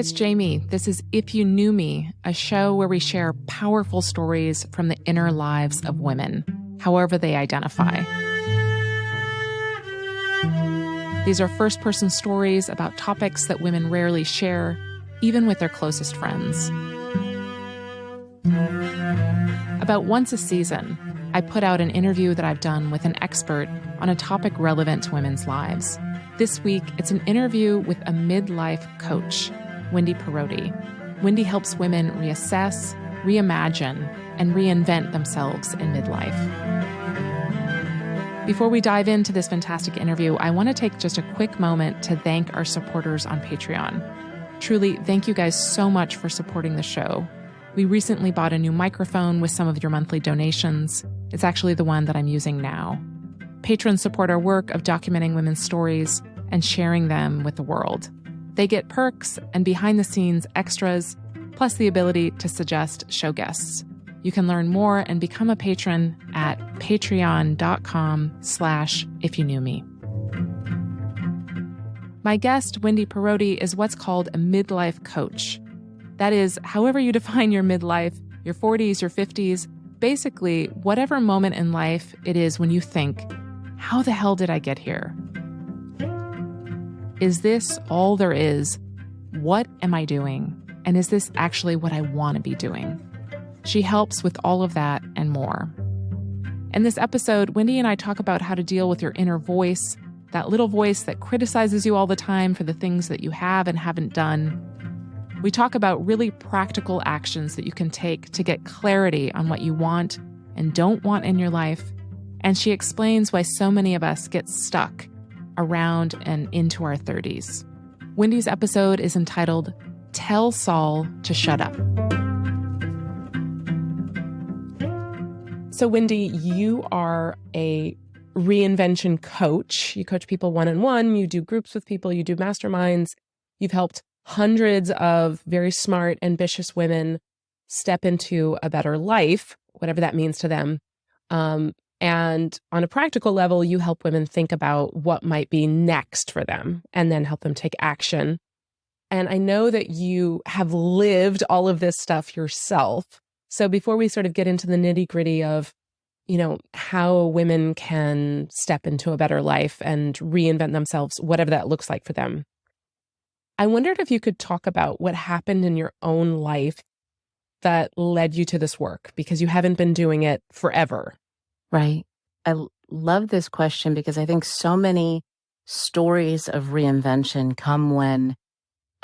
it's Jamie. This is If You Knew Me, a show where we share powerful stories from the inner lives of women, however they identify. These are first-person stories about topics that women rarely share, even with their closest friends. About once a season, I put out an interview that I've done with an expert on a topic relevant to women's lives. This week, it's an interview with a midlife coach, Wendy Perrotti. Wendy helps women reassess, reimagine, and reinvent themselves in midlife. Before we dive into this fantastic interview, I want to take just a quick moment to thank our supporters on Patreon. Truly, thank you guys so much for supporting the show. We recently bought a new microphone with some of your monthly donations. It's actually the one that I'm using now. Patrons support our work of documenting women's stories and sharing them with the world. They get perks and behind-the-scenes extras, plus the ability to suggest show guests. You can learn more and become a patron at patreon.com/ifyouknewme. My guest, Wendy Perrotti, is what's called a midlife coach. That is, however you define your midlife, your 40s, your 50s, basically whatever moment in life it is when you think, how the hell did I get here? Is this all there is? What am I doing? And is this actually what I want to be doing? She helps with all of that and more. In this episode, Wendy and I talk about how to deal with your inner voice, that little voice that criticizes you all the time for the things that you have and haven't done. We talk about really practical actions that you can take to get clarity on what you want and don't want in your life. And she explains why so many of us get stuck around and into our 30s. Wendy's episode is entitled, Tell Saul to Shut Up. So Wendy, you are a reinvention coach. You coach people one-on-one, you do groups with people, you do masterminds. You've helped hundreds of very smart, ambitious women step into a better life, whatever that means to them. And on a practical level, you help women think about what might be next for them and then help them take action. And I know that you have lived all of this stuff yourself. So before we sort of get into the nitty-gritty of, how women can step into a better life and reinvent themselves, whatever that looks like for them, I wondered if you could talk about what happened in your own life that led you to this work, because you haven't been doing it forever. Right. I love this question because I think so many stories of reinvention come when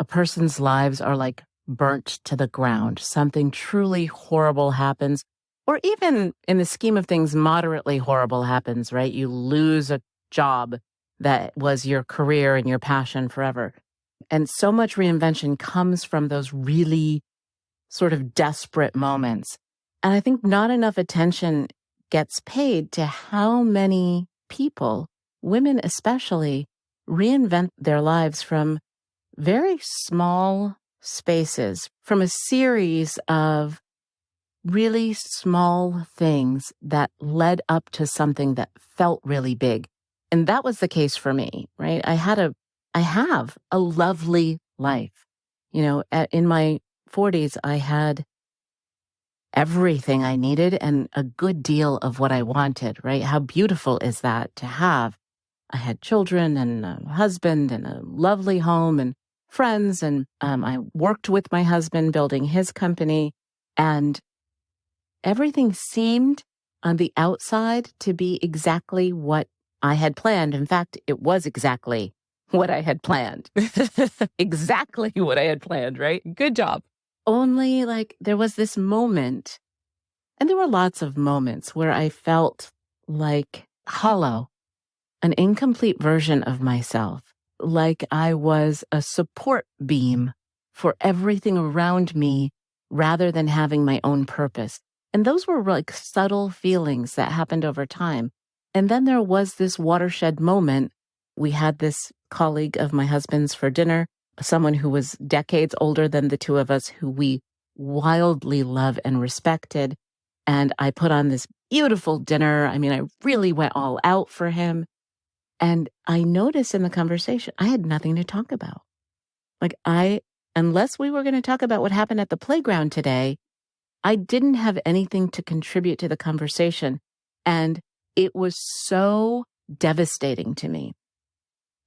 a person's lives are like burnt to the ground. Something truly horrible happens, or even in the scheme of things, moderately horrible happens, right? You lose a job that was your career and your passion forever. And so much reinvention comes from those really sort of desperate moments. And I think not enough attention gets paid to how many people, women especially, reinvent their lives from very small spaces, from a series of really small things that led up to something that felt really big. And that was the case for me, right? I have a lovely life. In my 40s, I had everything I needed and a good deal of what I wanted, right? How beautiful is that to have? I had children and a husband and a lovely home and friends. And I worked with my husband building his company, and everything seemed on the outside to be exactly what I had planned. In fact, it was exactly what I had planned. Exactly what I had planned, right? Good job. Only there was this moment, and there were lots of moments where I felt like hollow, an incomplete version of myself, like I was a support beam for everything around me rather than having my own purpose. And those were like subtle feelings that happened over time. And then there was this watershed moment. We had this colleague of my husband's for dinner, someone who was decades older than the two of us, who we wildly love and respected. And I put on this beautiful dinner. I mean, I really went all out for him. And I noticed in the conversation, I had nothing to talk about. Like, I unless we were going to talk about what happened at the playground today, I didn't have anything to contribute to the conversation. And it was so devastating to me.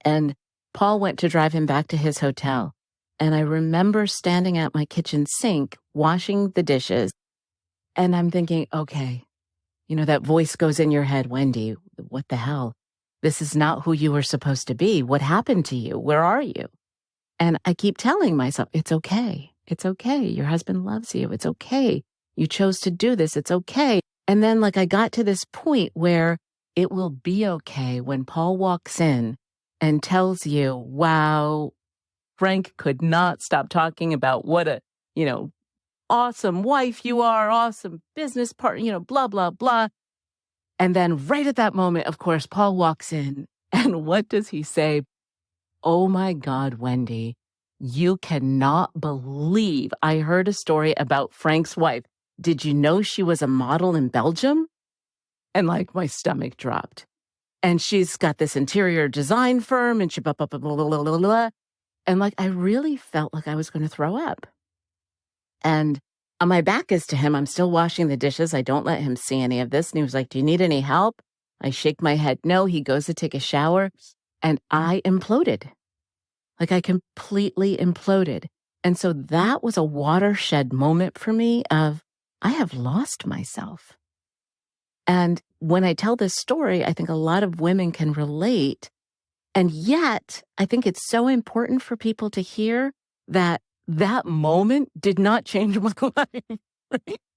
And Paul went to drive him back to his hotel. And I remember standing at my kitchen sink, washing the dishes. And I'm thinking, okay, that voice goes in your head, Wendy, what the hell? This is not who you were supposed to be. What happened to you? Where are you? And I keep telling myself, it's okay. It's okay. Your husband loves you. It's okay. You chose to do this. It's okay. And then I got to this point where it will be okay when Paul walks in and tells you, wow, Frank could not stop talking about what a, awesome wife you are, awesome business partner, blah, blah, blah. And then right at that moment, of course, Paul walks in and what does he say? Oh my God, Wendy, you cannot believe I heard a story about Frank's wife. Did you know she was a model in Belgium? And my stomach dropped. And she's got this interior design firm and she blah, blah, blah, blah, blah, blah, blah. And I really felt like I was going to throw up. And my back is to him. I'm still washing the dishes. I don't let him see any of this. And he was like, do you need any help? I shake my head. No, he goes to take a shower. And I imploded. I completely imploded. And so that was a watershed moment for me of, I have lost myself. And when I tell this story, I think a lot of women can relate. And yet, I think it's so important for people to hear that moment did not change my life.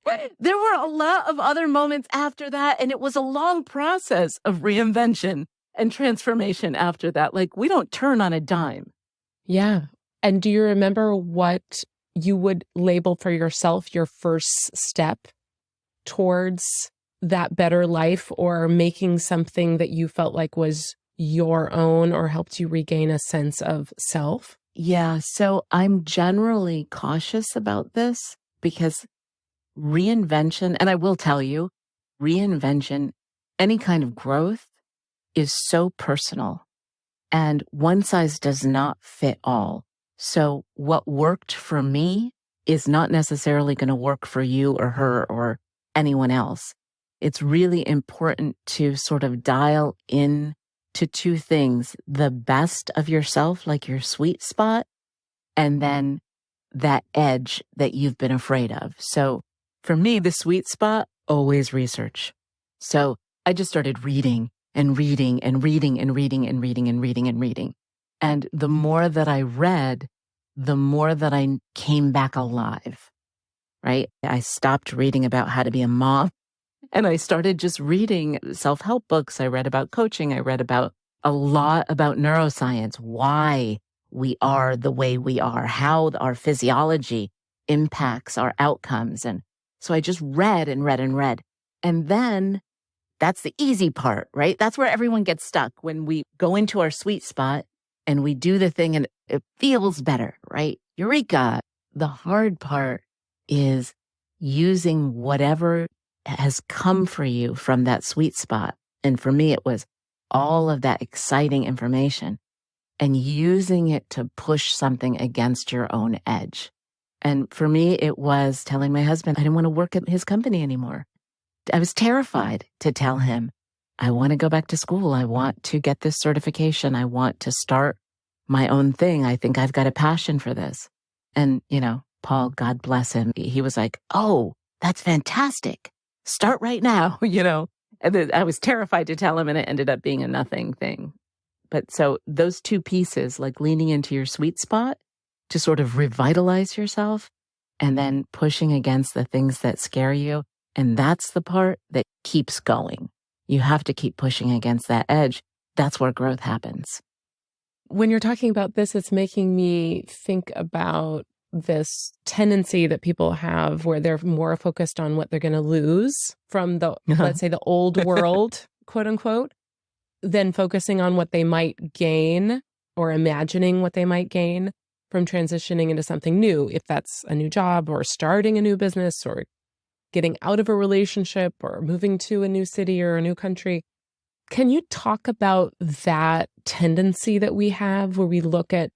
Right? There were a lot of other moments after that, and it was a long process of reinvention and transformation after that. We don't turn on a dime. Yeah. And do you remember what you would label for yourself your first step towards that better life, or making something that you felt like was your own or helped you regain a sense of self? Yeah. So I'm generally cautious about this because reinvention, and I will tell you, reinvention, any kind of growth is so personal. And one size does not fit all. So what worked for me is not necessarily going to work for you or her or anyone else. It's really important to sort of dial in to two things: the best of yourself, like your sweet spot, and then that edge that you've been afraid of. So for me, the sweet spot, always research. So I just started reading and reading and reading and reading and reading and reading and reading. And the more that I read, the more that I came back alive, right? I stopped reading about how to be a mom and I started just reading self-help books. I read about coaching. I read about a lot about neuroscience, why we are the way we are, how our physiology impacts our outcomes. And so I just read and read and read. And then that's the easy part, right? That's where everyone gets stuck, when we go into our sweet spot and we do the thing and it feels better, right? Eureka. The hard part is using whatever has come for you from that sweet spot. And for me, it was all of that exciting information and using it to push something against your own edge. And for me, it was telling my husband I didn't want to work at his company anymore. I was terrified to tell him, I want to go back to school. I want to get this certification. I want to start my own thing. I think I've got a passion for this. And, Paul, God bless him, he was like, oh, that's fantastic. Start right now, And then I was terrified to tell him, and it ended up being a nothing thing. But so those two pieces, like leaning into your sweet spot to sort of revitalize yourself, and then pushing against the things that scare you. And that's the part that keeps going. You have to keep pushing against that edge. That's where growth happens. When you're talking about this, it's making me think about this tendency that people have where they're more focused on what they're going to lose from the, let's say, the old world, quote unquote, than focusing on what they might gain or imagining what they might gain from transitioning into something new, if that's a new job or starting a new business or getting out of a relationship or moving to a new city or a new country. Can you talk about that tendency that we have where we look at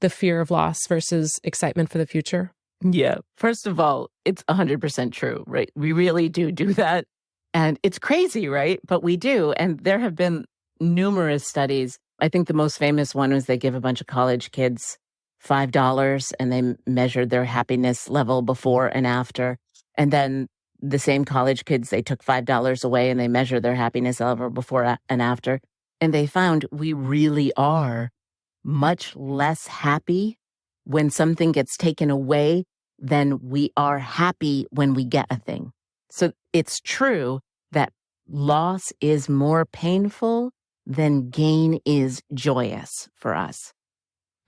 the fear of loss versus excitement for the future? Yeah. First of all, it's 100% true, right? We really do that. And it's crazy, right? But we do. And there have been numerous studies. I think the most famous one was they give a bunch of college kids $5 and they measured their happiness level before and after. And then the same college kids, they took $5 away and they measured their happiness level before and after. And they found we really are much less happy when something gets taken away than we are happy when we get a thing. So it's true that loss is more painful than gain is joyous for us.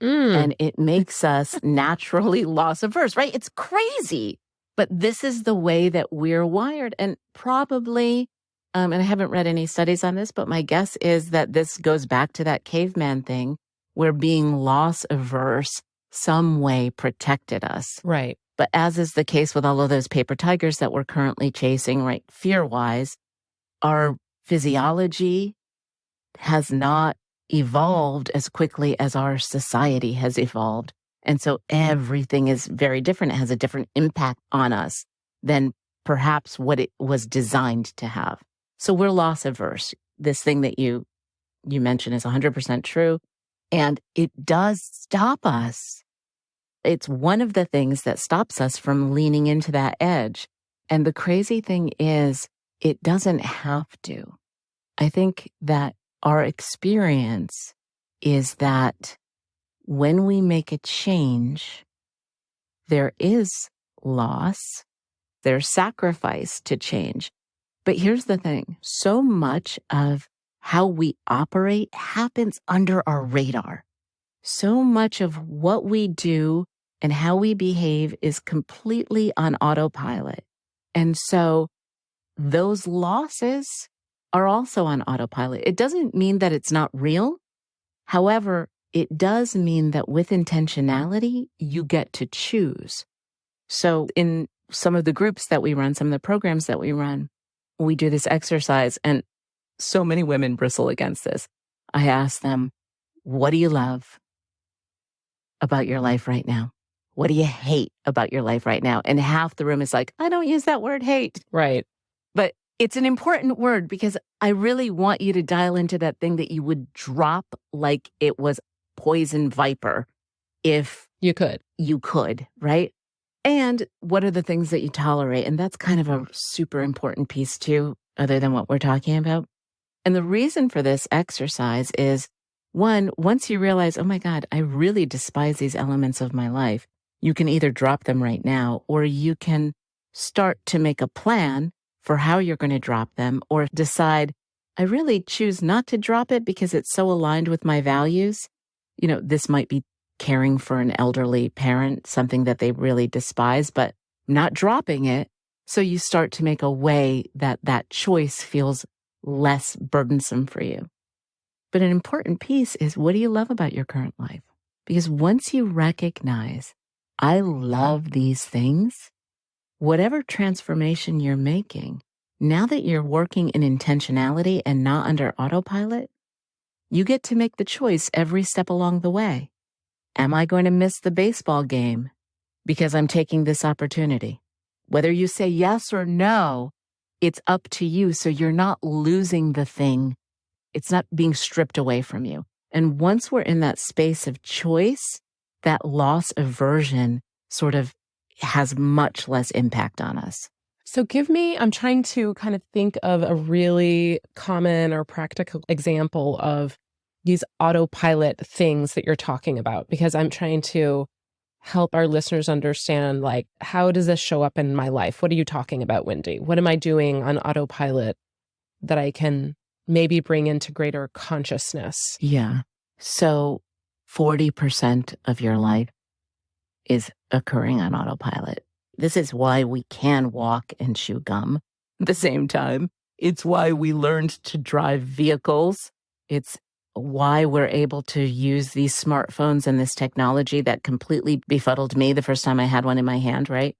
And it makes us naturally loss averse, right? It's crazy. But this is the way that we're wired. And probably, and I haven't read any studies on this, but my guess is that this goes back to that caveman thing where being loss averse some way protected us. Right. But as is the case with all of those paper tigers that we're currently chasing, right, fear-wise, our physiology has not evolved as quickly as our society has evolved. And so everything is very different. It has a different impact on us than perhaps what it was designed to have. So we're loss averse. This thing that you mentioned is 100% true. And it does stop us. It's one of the things that stops us from leaning into that edge. And the crazy thing is, it doesn't have to. I think that our experience is that when we make a change, there is loss, there's sacrifice to change. But here's the thing, so much of how we operate happens under our radar. So much of what we do and how we behave is completely on autopilot. And so those losses are also on autopilot. It doesn't mean that it's not real. However, it does mean that with intentionality, you get to choose. So in some of the groups that we run, some of the programs that we run, we do this exercise, and so many women bristle against this. I ask them, what do you love about your life right now? What do you hate about your life right now? And half the room is like, I don't use that word hate. Right. But it's an important word because I really want you to dial into that thing that you would drop like it was poison viper if you could, right? And what are the things that you tolerate? And that's kind of a super important piece too, other than what we're talking about. And the reason for this exercise is, one, once you realize, oh my God, I really despise these elements of my life, you can either drop them right now, or you can start to make a plan for how you're going to drop them, or decide, I really choose not to drop it because it's so aligned with my values. You know, this might be caring for an elderly parent, something that they really despise, but not dropping it. So you start to make a way that that choice feels less burdensome for you. But an important piece is, what do you love about your current life? Because once you recognize, I love these things, whatever transformation you're making, now that you're working in intentionality and not under autopilot, you get to make the choice every step along the way. Am I going to miss the baseball game because I'm taking this opportunity? Whether you say yes or no, it's up to you. So you're not losing the thing. It's not being stripped away from you. And once we're in that space of choice, that loss aversion sort of has much less impact on us. So I'm trying to kind of think of a really common or practical example of these autopilot things that you're talking about, because I'm trying to help our listeners understand, like, how does this show up in my life? What are you talking about, Wendy? What am I doing on autopilot that I can maybe bring into greater consciousness? Yeah. So 40% of your life is occurring on autopilot. This is why we can walk and chew gum at the same time. It's why we learned to drive vehicles. It's why we're able to use these smartphones and this technology that completely befuddled me the first time I had one in my hand, right?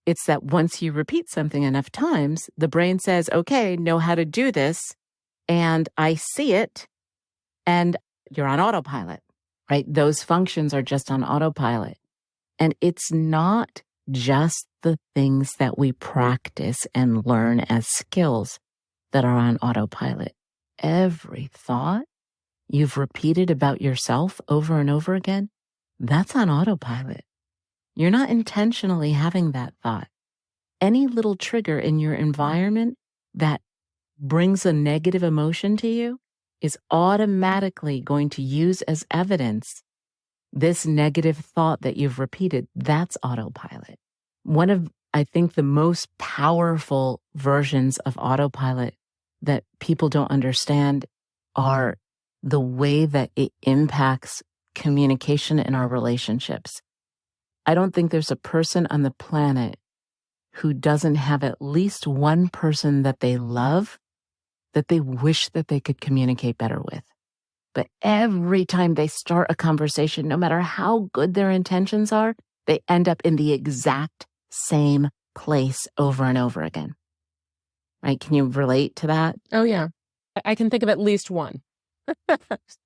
It's that once you repeat something enough times, the brain says, okay, know how to do this. And I see it, and you're on autopilot. right? Those functions are just on autopilot. And it's not just the things that we practice and learn as skills that are on autopilot. Every thought you've repeated about yourself over and over again, that's on autopilot. You're not intentionally having that thought. Any little trigger in your environment that brings a negative emotion to you is automatically going to use as evidence this negative thought that you've repeated. That's autopilot. One of, I think, the most powerful versions of autopilot that people don't understand are the way that it impacts communication in our relationships. I don't think there's a person on the planet who doesn't have at least one person that they love that they wish that they could communicate better with. But every time they start a conversation, no matter how good their intentions are, they end up in the exact same place over and over again. Right? Can you relate to that? Oh, yeah. I can think of at least one.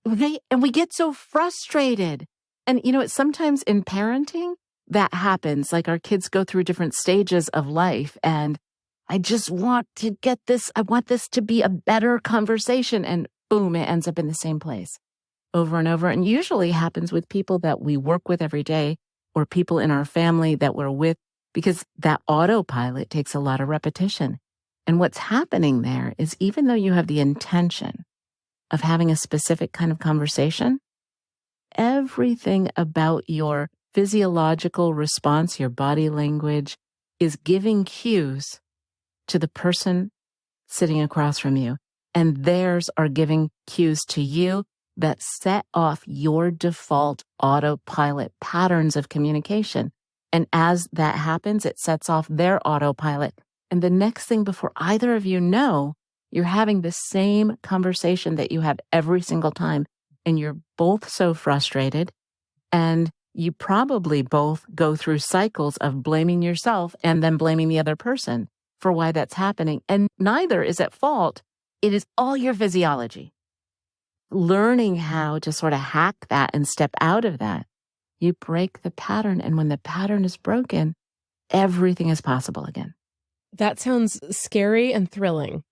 Right? And we get so frustrated. And, sometimes in parenting, that happens. Like our kids go through different stages of life, and I just want to get this. I want this to be a better conversation. And boom, it ends up in the same place over and over. And usually happens with people that we work with every day or people in our family that we're with, because that autopilot takes a lot of repetition. And what's happening there is, even though you have the intention of having a specific kind of conversation, everything about your physiological response, your body language, is giving cues to the person sitting across from you. And theirs are giving cues to you that set off your default autopilot patterns of communication. And as that happens, it sets off their autopilot. And the next thing, before either of you know, you're having the same conversation that you have every single time. And you're both so frustrated. And you probably both go through cycles of blaming yourself and then blaming the other person for why that's happening. And neither is at fault. It is all your physiology. Learning how to sort of hack that and step out of that, you break the pattern. And when the pattern is broken, everything is possible again. That sounds scary and thrilling.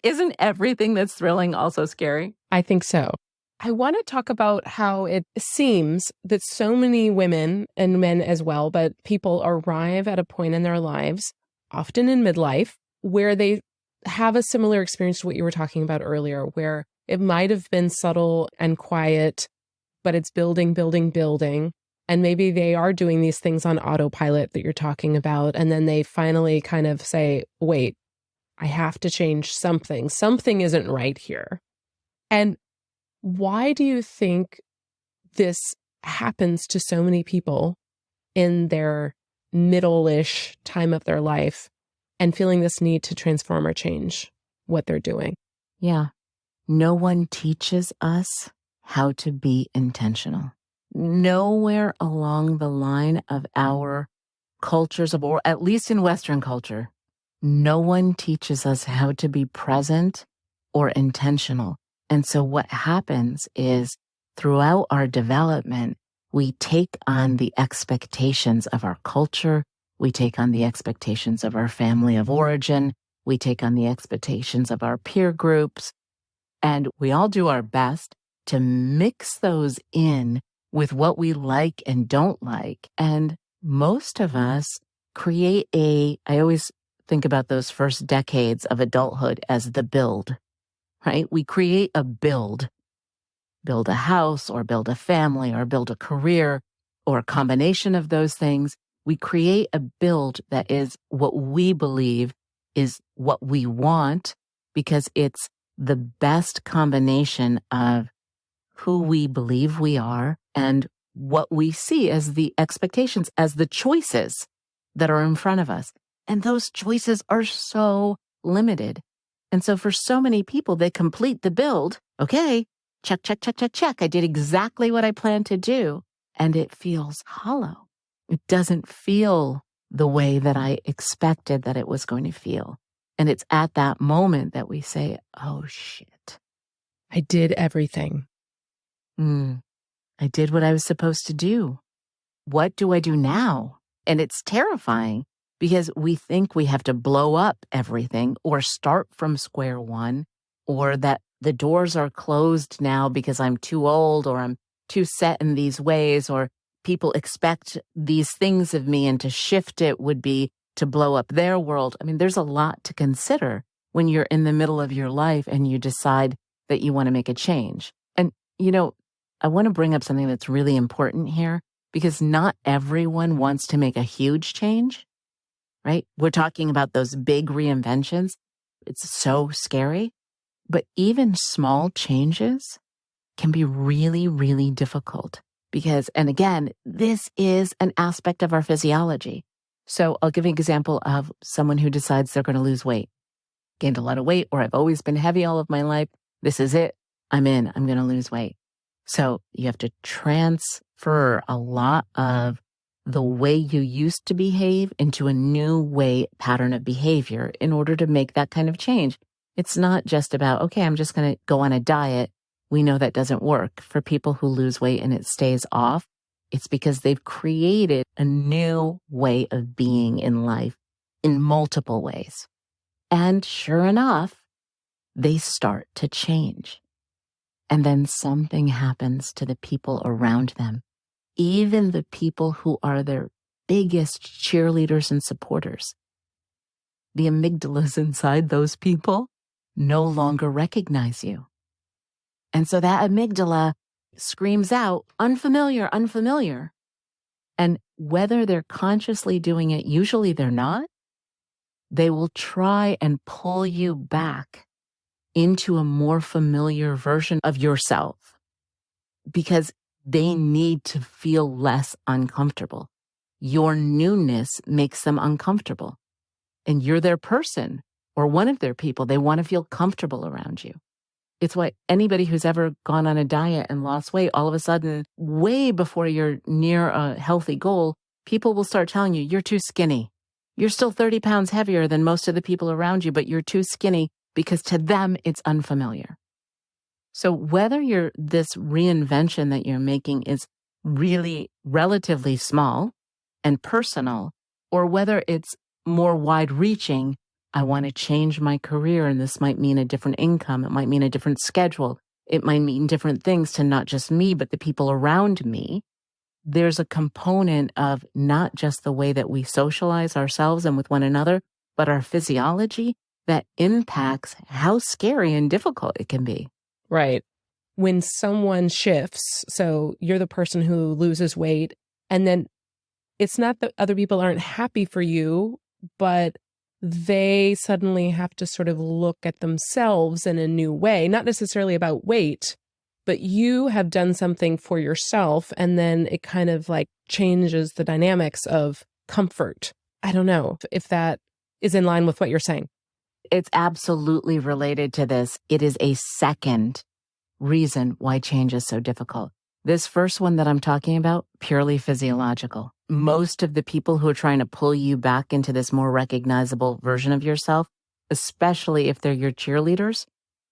Isn't everything that's thrilling also scary? I think so. I want to talk about how it seems that so many women and men as well, but people arrive at a point in their lives, often in midlife, where they have a similar experience to what you were talking about earlier, where it might have been subtle and quiet, but it's building. And maybe they are doing these things on autopilot that you're talking about. And then they finally kind of say, wait, I have to change something. Something isn't right here. And why do you think this happens to so many people in their middle-ish time of their life and feeling this need to transform or change what they're doing? Yeah. No one teaches us how to be intentional. Nowhere along the line of our cultures, or at least in Western culture, no one teaches us how to be present or intentional. And so what happens is, throughout our development, we take on the expectations of our culture. We take on the expectations of our family of origin. We take on the expectations of our peer groups. And we all do our best to mix those in with what we like and don't like. And most of us create I always think about those first decades of adulthood as the build, right? We create a build a house or build a family or build a career or a combination of those things. We create a build that is what we believe is what we want, because it's the best combination of who we believe we are and what we see as the expectations, as the choices that are in front of us. And those choices are so limited. And so for so many people, they complete the build. Okay, check. I did exactly what I planned to do. And it feels hollow. It doesn't feel the way that I expected that it was going to feel. And it's at that moment that we say, oh shit. I did everything. I did what I was supposed to do. What do I do now? And it's terrifying because we think we have to blow up everything or start from square one, or that the doors are closed now because I'm too old or I'm too set in these ways, or people expect these things of me, and to shift it would be to blow up their world. I mean, there's a lot to consider when you're in the middle of your life and you decide that you want to make a change. And, I want to bring up something that's really important here, because not everyone wants to make a huge change, right? We're talking about those big reinventions. It's so scary. But even small changes can be really, really difficult because, and again, this is an aspect of our physiology. So I'll give you an example of someone who decides they're going to lose weight, gained a lot of weight, or I've always been heavy all of my life. This is it. I'm going to lose weight. So you have to transfer a lot of the way you used to behave into a new pattern of behavior in order to make that kind of change. It's not just about, okay, I'm just going to go on a diet. We know that doesn't work. For people who lose weight and it stays off, it's because they've created a new way of being in life in multiple ways. And sure enough, they start to change. And then something happens to the people around them, even the people who are their biggest cheerleaders and supporters. The amygdalas inside those people no longer recognize you. And so that amygdala screams out, unfamiliar, unfamiliar. And whether they're consciously doing it, usually they're not, they will try and pull you back into a more familiar version of yourself because they need to feel less uncomfortable. Your newness makes them uncomfortable. And you're their person or one of their people. They want to feel comfortable around you. It's why anybody who's ever gone on a diet and lost weight, all of a sudden, way before you're near a healthy goal, people will start telling you, you're too skinny. You're still 30 pounds heavier than most of the people around you, but you're too skinny because to them, it's unfamiliar. So whether this reinvention that you're making is really relatively small and personal, or whether it's more wide-reaching, I want to change my career, and this might mean a different income. It might mean a different schedule. It might mean different things to not just me, but the people around me. There's a component of not just the way that we socialize ourselves and with one another, but our physiology that impacts how scary and difficult it can be. Right. When someone shifts, so you're the person who loses weight, and then it's not that other people aren't happy for you, but they suddenly have to sort of look at themselves in a new way, not necessarily about weight, but you have done something for yourself, and then it kind of like changes the dynamics of comfort. I don't know if that is in line with what you're saying. It's absolutely related to this. It is a second reason why change is so difficult. This first one that I'm talking about, purely physiological. Most of the people who are trying to pull you back into this more recognizable version of yourself, especially if they're your cheerleaders,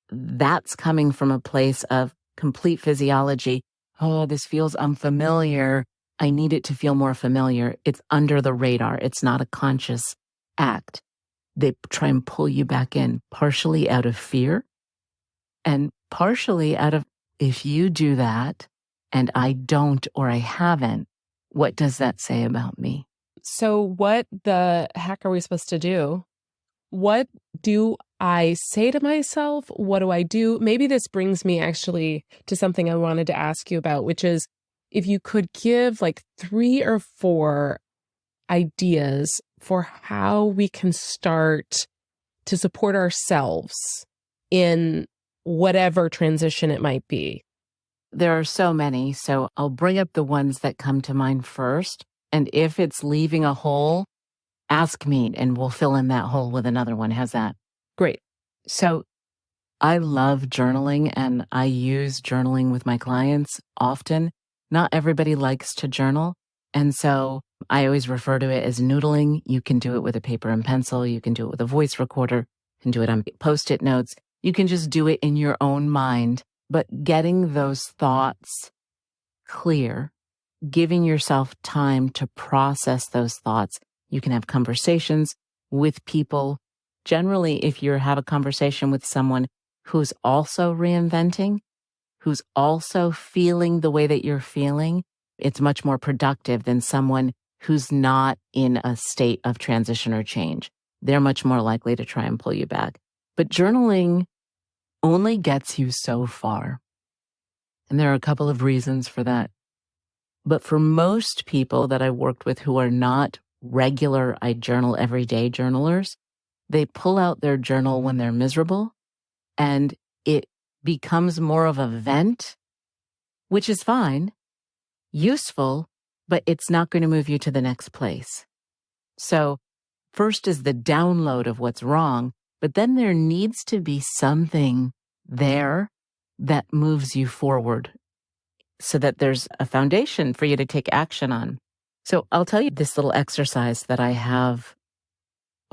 that's coming from a place of complete physiology. Oh, this feels unfamiliar. I need it to feel more familiar. It's under the radar. It's not a conscious act. They try and pull you back in, partially out of fear and partially out of, if you do that and I don't or I haven't, what does that say about me? So what the heck are we supposed to do? What do I say to myself? What do I do? Maybe this brings me actually to something I wanted to ask you about, which is if you could give like 3 or 4 ideas for how we can start to support ourselves in whatever transition it might be. There are so many, so I'll bring up the ones that come to mind first. And if it's leaving a hole, ask me and we'll fill in that hole with another one. How's that? Great. So I love journaling and I use journaling with my clients often. Not everybody likes to journal. And so I always refer to it as noodling. You can do it with a paper and pencil. You can do it with a voice recorder. You can do it on Post-it notes. You can just do it in your own mind. but getting those thoughts clear, giving yourself time to process those thoughts. You can have conversations with people. Generally, if you have a conversation with someone who's also reinventing, who's also feeling the way that you're feeling, it's much more productive than someone who's not in a state of transition or change. They're much more likely to try and pull you back. But journaling only gets you so far. And there are a couple of reasons for that. But for most people that I've worked with who are not regular, I journal everyday journalers, they pull out their journal when they're miserable, and it becomes more of a vent, which is fine, useful, but it's not going to move you to the next place. So first is the download of what's wrong, but then there needs to be something there that moves you forward so that there's a foundation for you to take action on. So I'll tell you this little exercise that I have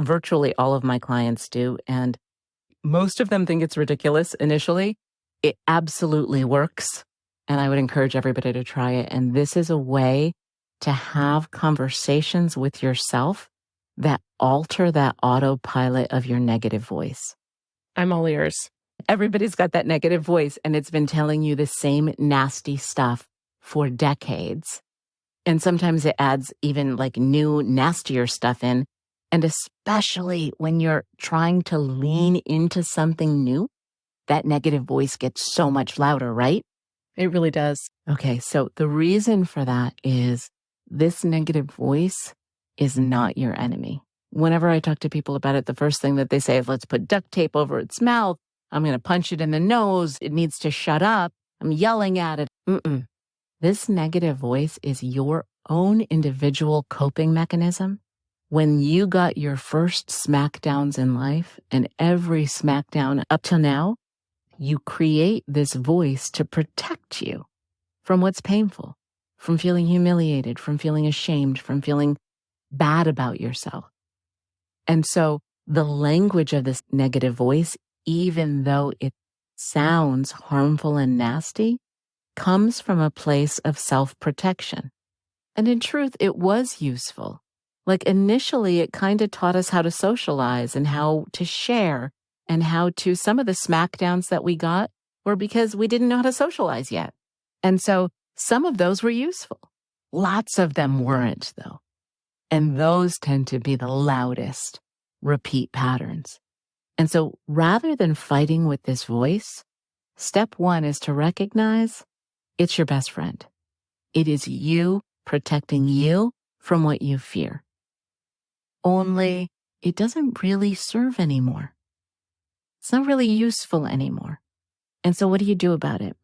virtually all of my clients do, and most of them think it's ridiculous initially. It absolutely works, and I would encourage everybody to try it. And this is a way to have conversations with yourself that alter that autopilot of your negative voice. I'm all ears. Everybody's got that negative voice, and it's been telling you the same nasty stuff for decades. And sometimes it adds even like new, nastier stuff in. And especially when you're trying to lean into something new, that negative voice gets so much louder, right? It really does. Okay, so the reason for that is this negative voice is not your enemy. Whenever I talk to people about it, the first thing that they say is, let's put duct tape over its mouth. I'm going to punch it in the nose. It needs to shut up. I'm yelling at it. This negative voice is your own individual coping mechanism. When you got your first smackdowns in life, and every smackdown up till now, you create this voice to protect you from what's painful, from feeling humiliated, from feeling ashamed, from feeling bad about yourself. And so the language of this negative voice, even though it sounds harmful and nasty, comes from a place of self-protection. And in truth, it was useful. Like initially, it kind of taught us how to socialize and how to share and how to, some of the smackdowns that we got were because we didn't know how to socialize yet. And so some of those were useful. Lots of them weren't, though. And those tend to be the loudest repeat patterns. And so rather than fighting with this voice, step one is to recognize it's your best friend. It is you protecting you from what you fear. Only it doesn't really serve anymore. It's not really useful anymore. And so what do you do about it?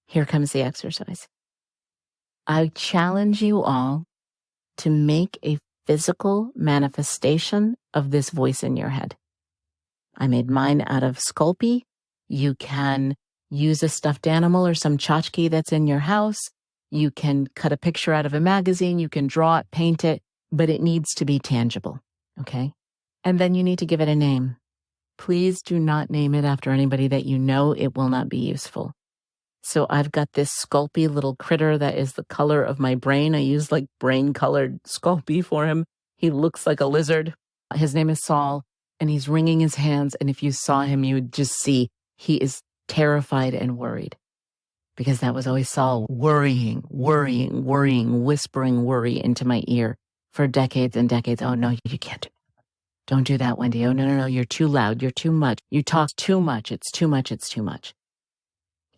Here comes the exercise. I challenge you all to make a physical manifestation of this voice in your head. I made mine out of Sculpey. You can use a stuffed animal or some tchotchke that's in your house. You can cut a picture out of a magazine. You can draw it, paint it, but it needs to be tangible, okay? And then you need to give it a name. Please do not name it after anybody that you know. It will not be useful. So I've got this Sculpey little critter that is the color of my brain. I use like brain-colored Sculpey for him. He looks like a lizard. His name is Saul, and he's wringing his hands. And if you saw him, you would just see he is terrified and worried. Because that was always Saul worrying, whispering worry into my ear for decades and decades. Oh, no, you can't. Don't do that, Wendy. Oh, no, you're too loud. You're too much. You talk too much. It's too much. It's too much.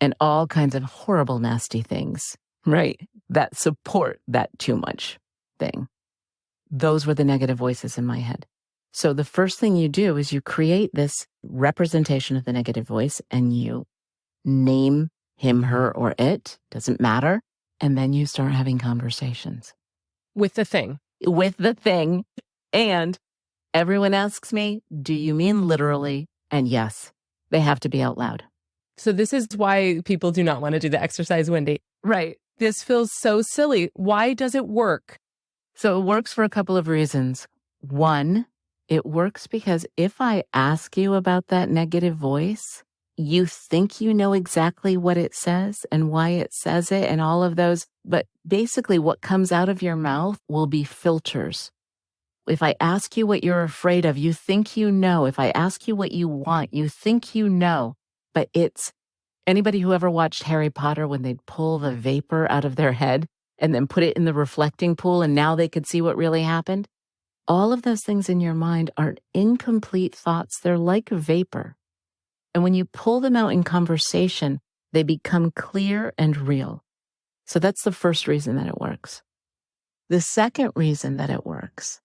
And all kinds of horrible, nasty things, right? That support that too much thing. Those were the negative voices in my head. So the first thing you do is you create this representation of the negative voice and you name him, her, or it, doesn't matter. And then you start having conversations. With the thing. With the thing. And everyone asks me, do you mean literally? And yes, they have to be out loud. So this is why people do not want to do the exercise, Wendy. Right. This feels so silly. Why does it work? So it works for a couple of reasons. One, it works because if I ask you about that negative voice, you think you know exactly what it says and why it says it and all of those. But basically what comes out of your mouth will be filters. If I ask you what you're afraid of, you think you know. If I ask you what you want, you think you know. But it's anybody who ever watched Harry Potter when they'd pull the vapor out of their head and then put it in the reflecting pool and now they could see what really happened? All of those things in your mind are incomplete thoughts. They're like vapor. And when you pull them out in conversation, they become clear and real. So that's the first reason that it works. The second reason that it works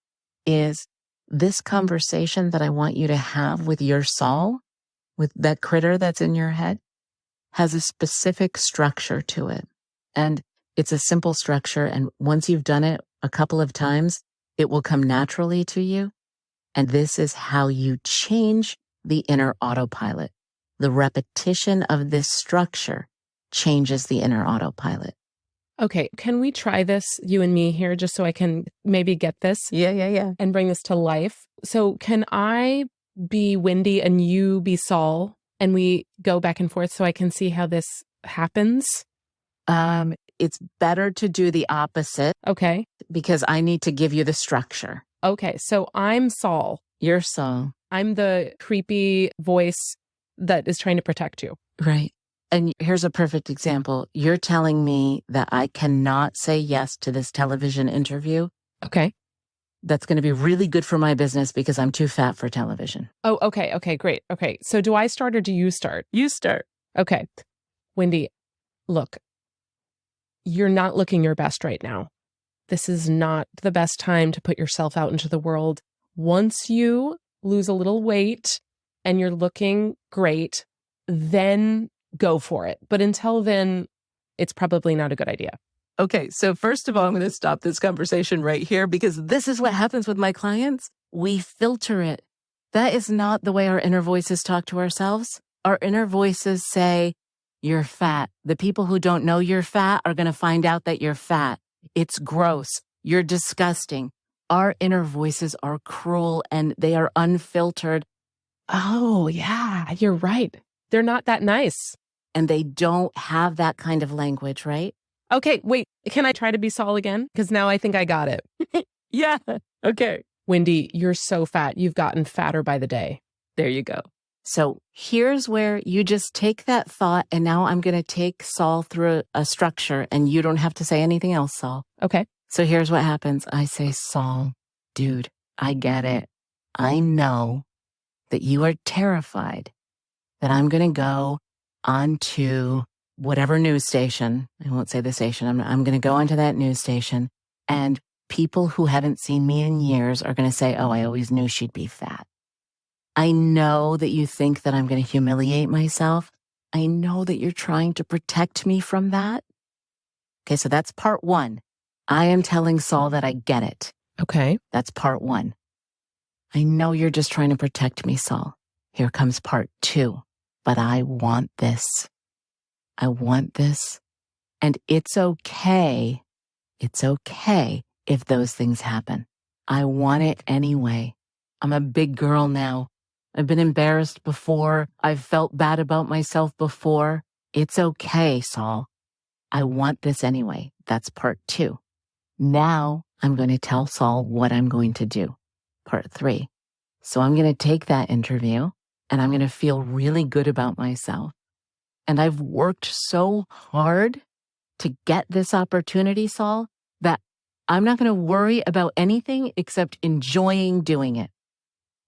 is this conversation that I want you to have with your Saul, with that critter that's in your head, has a specific structure to it. And it's a simple structure. And once you've done it a couple of times, it will come naturally to you. And this is how you change the inner autopilot. The repetition of this structure changes the inner autopilot. Okay, can we try this, you and me here, just so I can maybe get this? Yeah. And bring this to life. So can I be Wendy and you be Saul, and we go back and forth so I can see how this happens? It's better to do the opposite. Okay. Because I need to give you the structure. Okay, so I'm Saul. You're Saul. I'm the creepy voice that is trying to protect you. Right. And here's a perfect example. You're telling me that I cannot say yes to this television interview. Okay. That's going to be really good for my business because I'm too fat for television. Oh, okay. Okay, great. Okay. So do I start or do you start? You start. Okay. Wendy, look, you're not looking your best right now. This is not the best time to put yourself out into the world. Once you lose a little weight and you're looking great, then go for it. But until then, it's probably not a good idea. Okay, so first of all, I'm going to stop this conversation right here because this is what happens with my clients. We filter it. That is not the way our inner voices talk to ourselves. Our inner voices say, you're fat. The people who don't know you're fat are going to find out that you're fat. It's gross. You're disgusting. Our inner voices are cruel and they are unfiltered. Oh, yeah, you're right. They're not that nice. And they don't have that kind of language, right? Okay, wait, can I try to be Saul again? Because now I think I got it. Yeah, okay. Wendy, you're so fat. You've gotten fatter by the day. There you go. So here's where you just take that thought, and now I'm going to take Saul through a structure, and you don't have to say anything else, Saul. Okay. So here's what happens. I say, Saul, dude, I get it. I know that you are terrified that I'm going to go onto whatever news station. I won't say the station. I'm going to go onto that news station, and people who haven't seen me in years are going to say, oh, I always knew she'd be fat. I know that you think that I'm going to humiliate myself. I know that you're trying to protect me from that. Okay, so that's part one. I am telling Saul that I get it. Okay. That's part one. I know you're just trying to protect me, Saul. Here comes part two. But I want this. I want this. And it's okay. It's okay if those things happen. I want it anyway. I'm a big girl now. I've been embarrassed before. I've felt bad about myself before. It's okay, Saul. I want this anyway. That's part two. Now I'm going to tell Saul what I'm going to do. Part three. So I'm going to take that interview and I'm going to feel really good about myself. And I've worked so hard to get this opportunity, Saul, that I'm not going to worry about anything except enjoying doing it.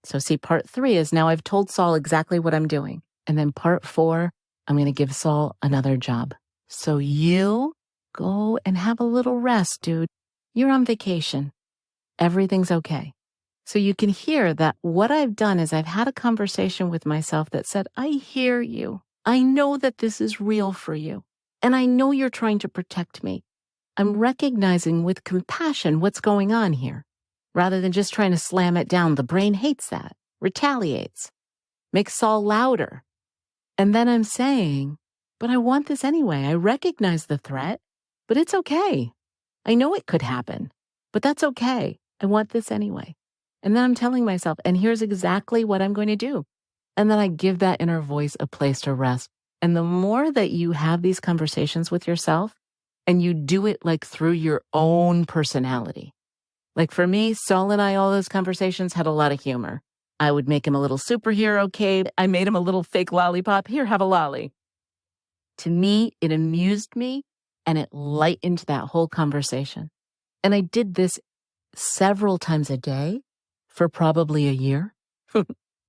So see, part three is now I've told Saul exactly what I'm doing. And then part four, I'm going to give Saul another job. So you go and have a little rest, dude. You're on vacation. Everything's okay. So you can hear that what I've done is I've had a conversation with myself that said, I hear you. I know that this is real for you. And I know you're trying to protect me. I'm recognizing with compassion what's going on here. Rather than just trying to slam it down, the brain hates that, retaliates, makes Saul louder. And then I'm saying, but I want this anyway. I recognize the threat, but it's okay. I know it could happen, but that's okay. I want this anyway. And then I'm telling myself, and here's exactly what I'm going to do. And then I give that inner voice a place to rest. And the more that you have these conversations with yourself and you do it like through your own personality. Like for me, Saul and I, all those conversations had a lot of humor. I would make him a little superhero cape. I made him a little fake lollipop. Here, have a lolly. To me, it amused me and it lightened that whole conversation. And I did this several times a day for probably a year.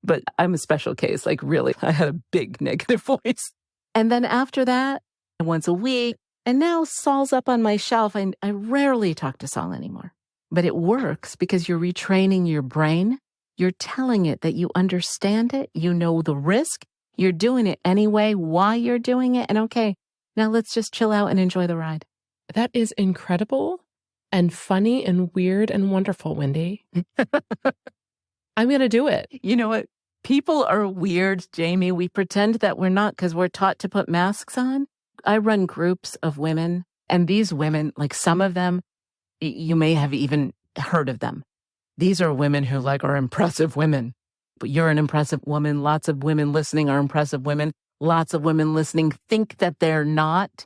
But I'm a special case. Like really, I had a big negative voice. And then after that, once a week, and now Saul's up on my shelf. I rarely talk to Saul anymore. But it works because you're retraining your brain. You're telling it that you understand it. You know the risk. You're doing it anyway, why you're doing it. And okay, now let's just chill out and enjoy the ride. That is incredible and funny and weird and wonderful, Wendy. I'm going to do it. You know what? People are weird, Jamie. We pretend that we're not because we're taught to put masks on. I run groups of women, and these women, like some of them, you may have even heard of them. These are women who are impressive women. But you're an impressive woman. Lots of women listening are impressive women. Lots of women listening think that they're not.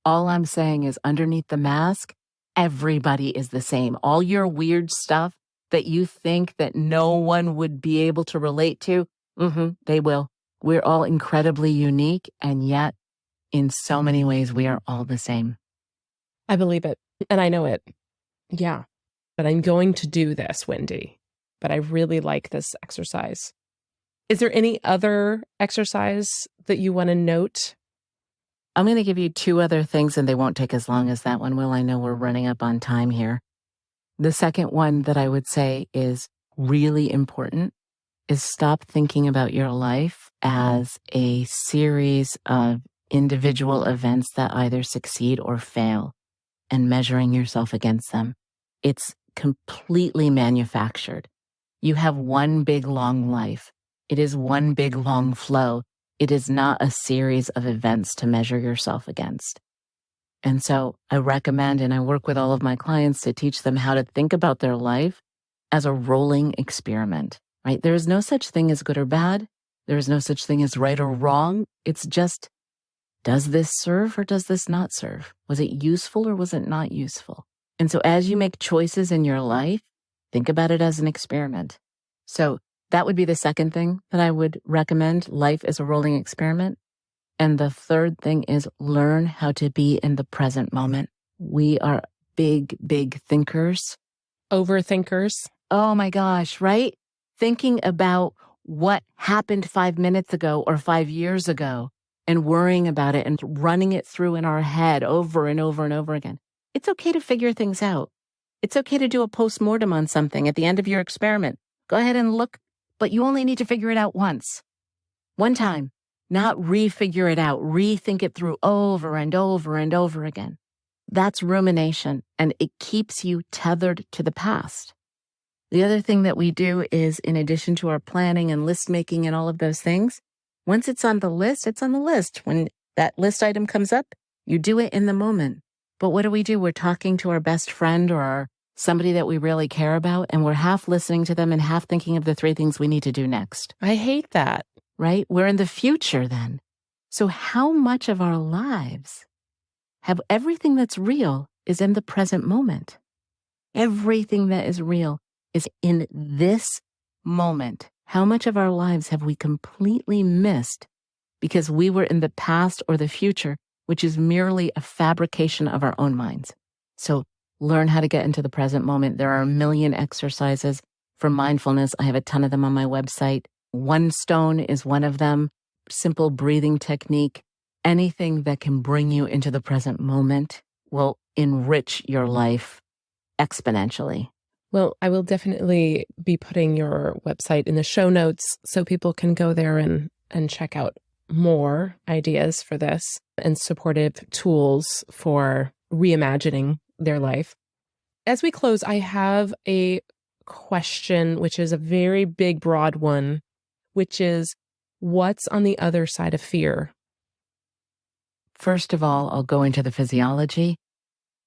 All I'm saying is underneath the mask, everybody is the same. All your weird stuff that you think that no one would be able to relate to, they will. We're all incredibly unique, and yet in so many ways, we are all the same. I believe it, and I know it. Yeah, but I'm going to do this, Wendy. But I really like this exercise. Is there any other exercise that you want to note? I'm going to give you two other things, and they won't take as long as that one will. I know we're running up on time here. The second one that I would say is really important is stop thinking about your life as a series of individual events that either succeed or fail and measuring yourself against them. It's completely manufactured. You have one big long life. It is one big long flow. It is not a series of events to measure yourself against. And so I recommend, and I work with all of my clients to teach them how to think about their life as a rolling experiment, right? There is no such thing as good or bad. There is no such thing as right or wrong. It's just, does this serve or does this not serve? Was it useful or was it not useful? And so as you make choices in your life, think about it as an experiment. So that would be the second thing that I would recommend. Life is a rolling experiment. And the third thing is learn how to be in the present moment. We are big, big thinkers. Overthinkers. Oh my gosh, right? Thinking about what happened 5 minutes ago or 5 years ago and worrying about it and running it through in our head over and over and over again. It's okay to figure things out. It's okay to do a postmortem on something at the end of your experiment. Go ahead and look, but you only need to figure it out once. One time. Not refigure it out, rethink it through over and over and over again. That's rumination, and it keeps you tethered to the past. The other thing that we do is, in addition to our planning and list making and all of those things, once it's on the list, it's on the list. When that list item comes up, you do it in the moment. But what do? We're talking to our best friend or somebody that we really care about, and we're half listening to them and half thinking of the 3 things we need to do next. I hate that. Right? We're in the future then. So how much of our lives have everything that's real is in the present moment? Everything that is real is in this moment. How much of our lives have we completely missed because we were in the past or the future, which is merely a fabrication of our own minds? So learn how to get into the present moment. There are a million exercises for mindfulness. I have a ton of them on my website. One stone is one of them. Simple breathing technique. Anything that can bring you into the present moment will enrich your life exponentially. Well, I will definitely be putting your website in the show notes so people can go there and check out more ideas for this and supportive tools for reimagining their life. As we close, I have a question, which is a very big, broad one, which is, what's on the other side of fear? First of all, I'll go into the physiology.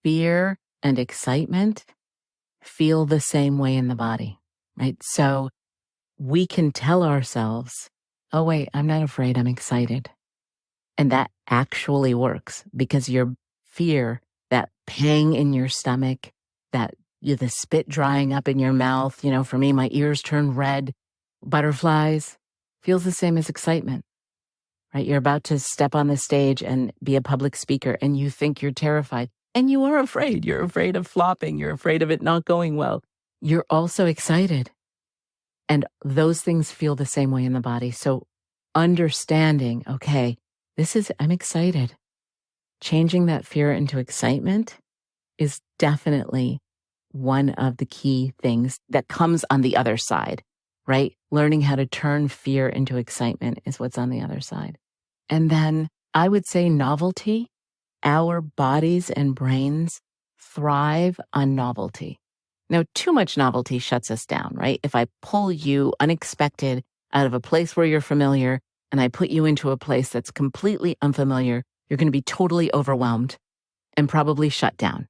Fear and excitement feel the same way in the body, right? So we can tell ourselves, oh, wait, I'm not afraid, I'm excited. And that actually works because your fear, that pang in your stomach, that the spit drying up in your mouth, for me, my ears turn red, butterflies, feels the same as excitement, right? You're about to step on the stage and be a public speaker and you think you're terrified and you are afraid. You're afraid of flopping. You're afraid of it not going well. You're also excited. And those things feel the same way in the body. So understanding, okay, I'm excited. Changing that fear into excitement is definitely one of the key things that comes on the other side, right? Learning how to turn fear into excitement is what's on the other side. And then I would say novelty. Our bodies and brains thrive on novelty. Now, too much novelty shuts us down, right? If I pull you unexpected out of a place where you're familiar and I put you into a place that's completely unfamiliar, you're going to be totally overwhelmed and probably shut down,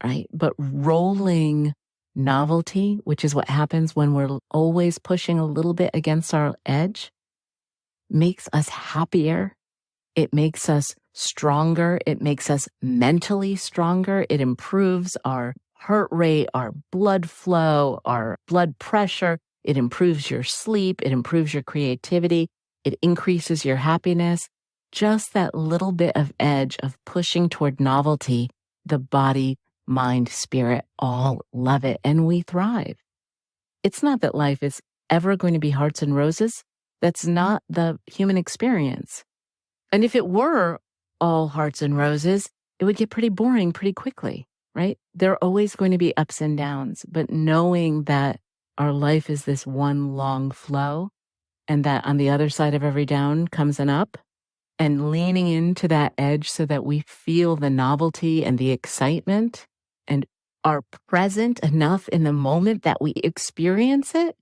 right? But rolling novelty, which is what happens when we're always pushing a little bit against our edge, makes us happier. It makes us stronger. It makes us mentally stronger. It improves our heart rate, our blood flow, our blood pressure. It improves your sleep. It improves your creativity. It increases your happiness. Just that little bit of edge of pushing toward novelty, the body, mind, spirit all love it, and we thrive. It's not that life is ever going to be hearts and roses. That's not the human experience. And if it were all hearts and roses, it would get pretty boring pretty quickly, right? There are always going to be ups and downs, but knowing that our life is this one long flow and that on the other side of every down comes an up, and leaning into that edge so that we feel the novelty and the excitement and are present enough in the moment that we experience it,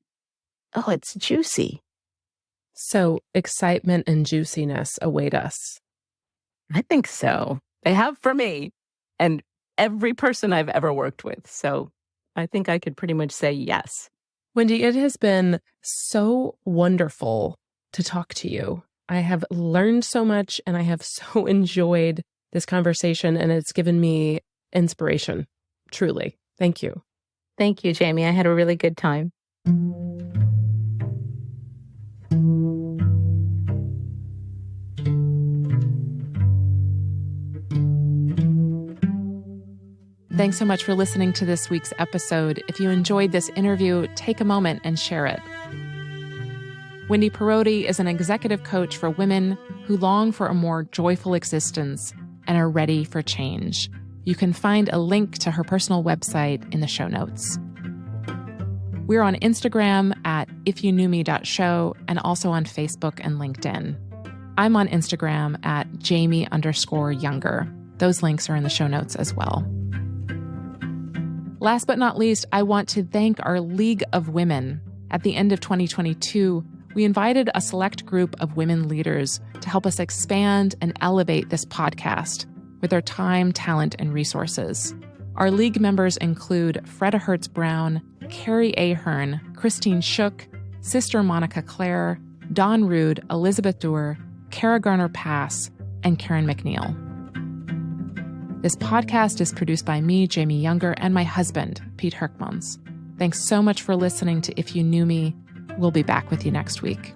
oh, it's juicy. So excitement and juiciness await us. I think so. They have for me and every person I've ever worked with. So I think I could pretty much say yes. Wendy, it has been so wonderful to talk to you. I have learned so much and I have so enjoyed this conversation, and it's given me inspiration, truly. Thank you. Thank you, Jamie. I had a really good time. Thanks so much for listening to this week's episode. If you enjoyed this interview, take a moment and share it. Wendy Perrotti is an executive coach for women who long for a more joyful existence and are ready for change. You can find a link to her personal website in the show notes. We're on Instagram at ifyouknewme.show and also on Facebook and LinkedIn. I'm on Instagram at Jamie_Younger. Those links are in the show notes as well. Last but not least, I want to thank our League of Women. At the end of 2022, we invited a select group of women leaders to help us expand and elevate this podcast with their time, talent, and resources. Our League members include Freda Hertz-Brown, Carrie Ahern, Christine Shook, Sister Monica Clare, Dawn Rude, Elizabeth Doer, Kara Garner-Pass, and Karen McNeil. This podcast is produced by me, Jamie Younger, and my husband, Pete Herkmans. Thanks so much for listening to If You Knew Me. We'll be back with you next week.